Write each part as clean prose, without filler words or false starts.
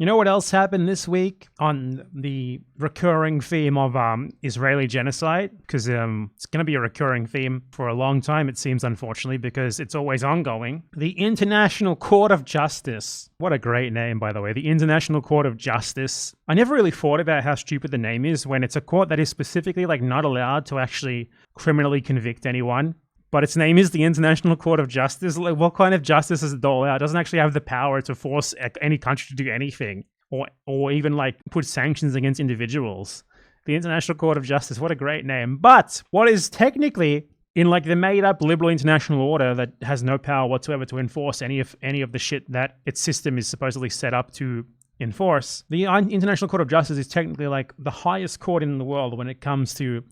You know what else happened this week on the recurring theme of Israeli genocide? Because it's going to be a recurring theme for a long time, it seems, unfortunately, because it's always ongoing. The International Court of Justice. What a great name, by the way. The International Court of Justice. I never really thought about how stupid the name is when it's a court that is specifically not allowed to actually criminally convict anyone. But its name is the International Court of Justice. Like, what kind of justice does it dole out? It doesn't actually have the power to force any country to do anything, or even put sanctions against individuals. The International Court of Justice, what a great name. But what is technically in the made-up liberal international order that has no power whatsoever to enforce any of the shit that its system is supposedly set up to enforce. The International Court of Justice is technically the highest court in the world when it comes to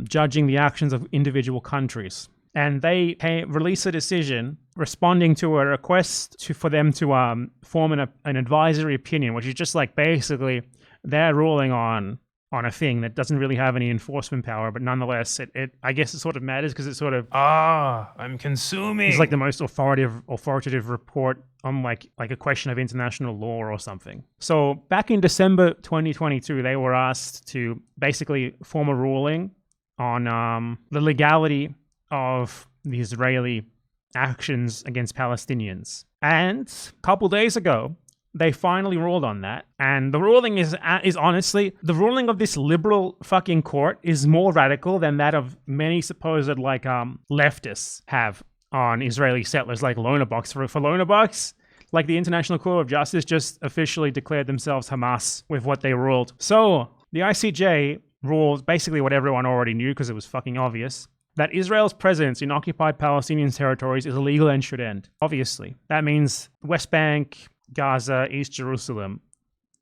judging the actions of individual countries. And they release a decision responding to a request for them to form an advisory opinion, which is just basically they're ruling on a thing that doesn't really have any enforcement power, but nonetheless, I guess it sort of matters because it sort of I'm consuming. It's the most authoritative report on a question of international law or something. So back in December 2022, they were asked to basically form a ruling on the legality of the Israeli actions against Palestinians. And a couple days ago, they finally ruled on that. And the ruling is honestly, the ruling of this liberal fucking court is more radical than that of many supposed leftists have on Israeli settlers, like Lonabox. For Lonabox, the International Court of Justice just officially declared themselves Hamas with what they ruled. So the ICJ ruled basically what everyone already knew because it was fucking obvious, that Israel's presence in occupied Palestinian territories is illegal and should end. Obviously. That means West Bank, Gaza, East Jerusalem,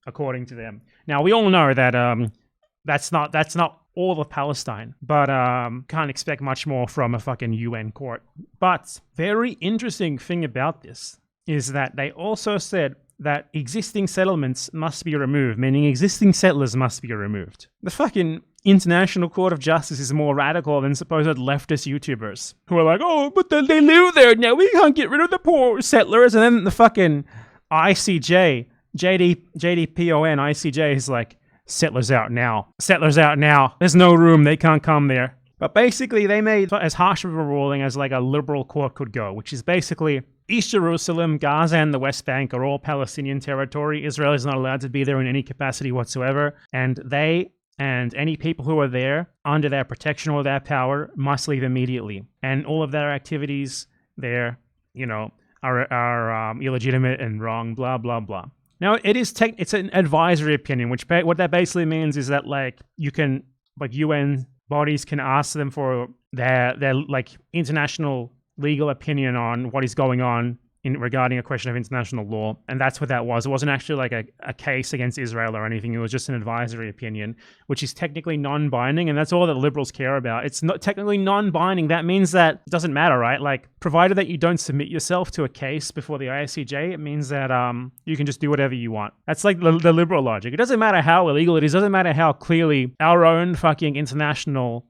according to them. Now, we all know that that's not all of Palestine, but can't expect much more from a fucking UN court. But very interesting thing about this is that they also said that existing settlements must be removed, meaning existing settlers must be removed. The fucking International Court of Justice is more radical than supposed leftist YouTubers who are oh, but then they live there now, we can't get rid of the poor settlers. And then the fucking ICJ, JDPON ICJ is settlers out now. Settlers out now. There's no room, they can't come there. But basically they made as harsh of a ruling as a liberal court could go, which is basically East Jerusalem, Gaza, and the West Bank are all Palestinian territory. Israel is not allowed to be there in any capacity whatsoever. And they and any people who are there under their protection or their power must leave immediately. And all of their activities there, are illegitimate and wrong, blah, blah, blah. Now, it's an advisory opinion, which what that basically means is that you can, UN bodies can ask them for their international legal opinion on what is going on regarding a question of international law. And that's what that was. It wasn't actually a case against Israel or anything. It was just an advisory opinion, which is technically non-binding. And that's all that liberals care about. It's not technically non-binding. That means that it doesn't matter, right? Provided that you don't submit yourself to a case before the ICJ, it means that you can just do whatever you want. That's the liberal logic. It doesn't matter how illegal it is. It doesn't matter how clearly our own fucking international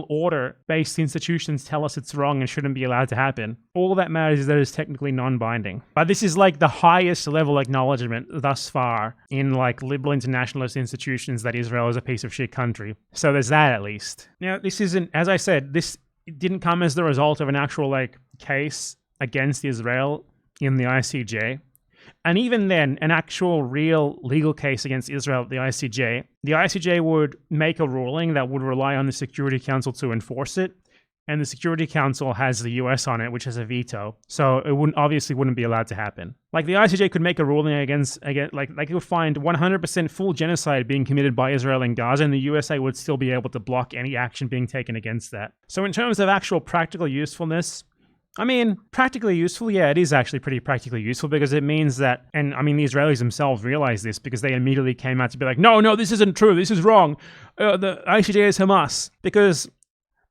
order-based institutions tell us it's wrong and shouldn't be allowed to happen. All that matters is that it's technically non-binding. But this is the highest level acknowledgement thus far in liberal internationalist institutions that Israel is a piece of shit country. So there's that at least. Now, this isn't, as I said, this didn't come as the result of an actual case against Israel in the ICJ. And even then, an actual real legal case against Israel at the ICJ would make a ruling that would rely on the Security Council to enforce it. And the Security Council has the US on it, which has a veto. So it wouldn't be allowed to happen. The ICJ could make a ruling against it would find 100% full genocide being committed by Israel in Gaza, and the USA would still be able to block any action being taken against that. So in terms of actual practical usefulness, practically useful, yeah, it is actually pretty practically useful because it means that, and the Israelis themselves realize this because they immediately came out to be no, this isn't true, this is wrong. The ICJ is Hamas. Because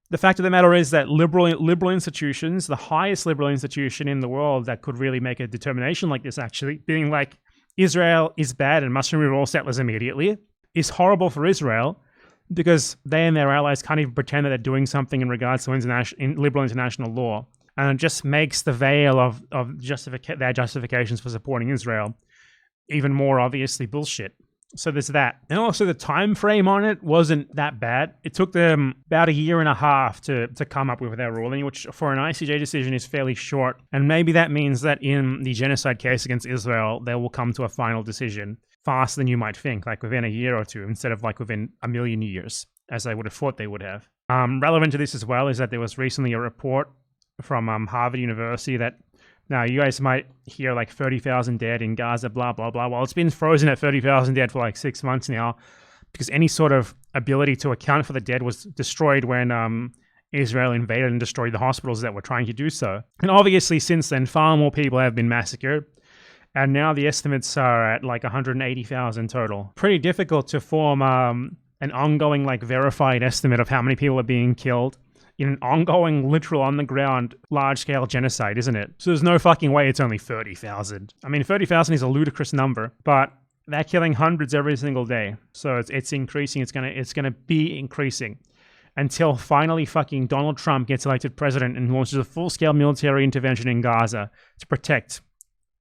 the fact of the matter is that liberal institutions, the highest liberal institution in the world that could really make a determination like this, actually, being Israel is bad and must remove all settlers immediately, is horrible for Israel because they and their allies can't even pretend that they're doing something in regards to liberal international law. And it just makes the veil of their justifications for supporting Israel even more obviously bullshit. So there's that. And also the time frame on it wasn't that bad. It took them about a year and a half to come up with their ruling, which for an ICJ decision is fairly short. And maybe that means that in the genocide case against Israel, they will come to a final decision faster than you might think, like within a year or two, instead of like within a million years, as I would have thought they would have. Relevant to this as well is that there was recently a report from Harvard University that now, you guys might hear like 30,000 dead in Gaza, blah, blah, blah. Well, it's been frozen at 30,000 dead for like 6 months now because any sort of ability to account for the dead was destroyed when Israel invaded and destroyed the hospitals that were trying to do so. And obviously, since then, far more people have been massacred. And now the estimates are at like 180,000 total. Pretty difficult to form an ongoing, like verified estimate of how many people are being killed in an ongoing, literal, on-the-ground, large-scale genocide, isn't it? So there's no fucking way it's only 30,000. I mean, 30,000 is a ludicrous number, but they're killing hundreds every single day. So it's increasing. It's gonna be increasing until finally fucking Donald Trump gets elected president and launches a full-scale military intervention in Gaza to protect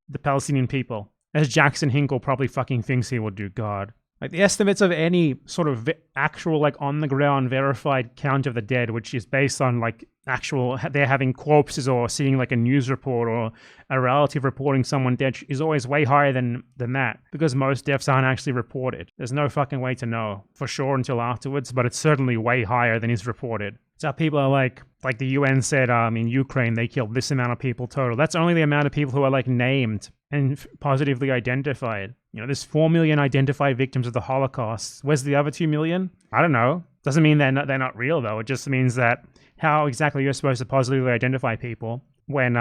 the Palestinian people, as Jackson Hinkle probably fucking thinks he will do. God. Like the estimates of any sort of actual like on the ground verified count of the dead, which is based on like actual they're having corpses or seeing like a news report or a relative reporting someone dead, is always way higher than that because most deaths aren't actually reported. There's no fucking way to know for sure until afterwards, but it's certainly way higher than is reported. So people are like the UN said in Ukraine they killed this amount of people total. That's only the amount of people who are like named and positively identified. You know, there's 4 million identified victims of the Holocaust. Where's the other 2 million? I don't know. Doesn't mean they're not real though. It just means that how exactly you're supposed to positively identify people when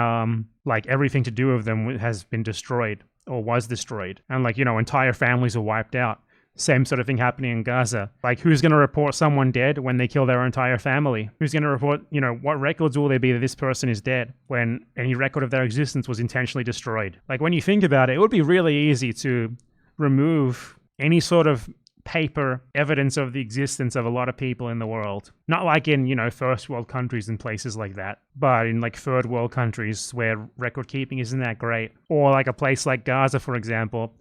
like everything to do with them has been destroyed or was destroyed, and like, you know, entire families are wiped out. Same sort of thing happening in Gaza. Like, who's going to report someone dead when they kill their entire family? Who's going to report, you know, what records will there be that this person is dead when any record of their existence was intentionally destroyed? Like, when you think about it, it would be really easy to remove any sort of paper evidence of the existence of a lot of people in the world. Not like in, you know, first world countries and places like that, but in like third world countries where record keeping isn't that great. Or like a place like Gaza, for example,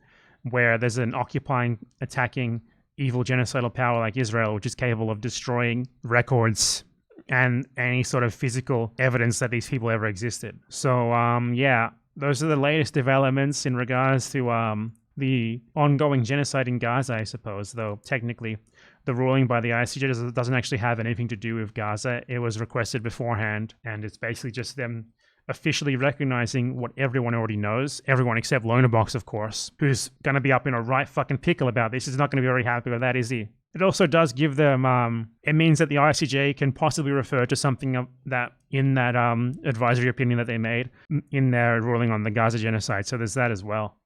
where there's an occupying, attacking, evil genocidal power like Israel, which is capable of destroying records and any sort of physical evidence that these people ever existed. So, yeah, those are the latest developments in regards to the ongoing genocide in Gaza, I suppose, though technically the ruling by the ICJ doesn't actually have anything to do with Gaza. It was requested beforehand, and it's basically just them officially recognizing what everyone already knows, everyone except Lonabox, of course, who's going to be up in a right fucking pickle about this. Is not going to be very happy with that, is he? It also does give them, it means that the ICJ can possibly refer to something that in that advisory opinion that they made in their ruling on the Gaza genocide. So there's that as well.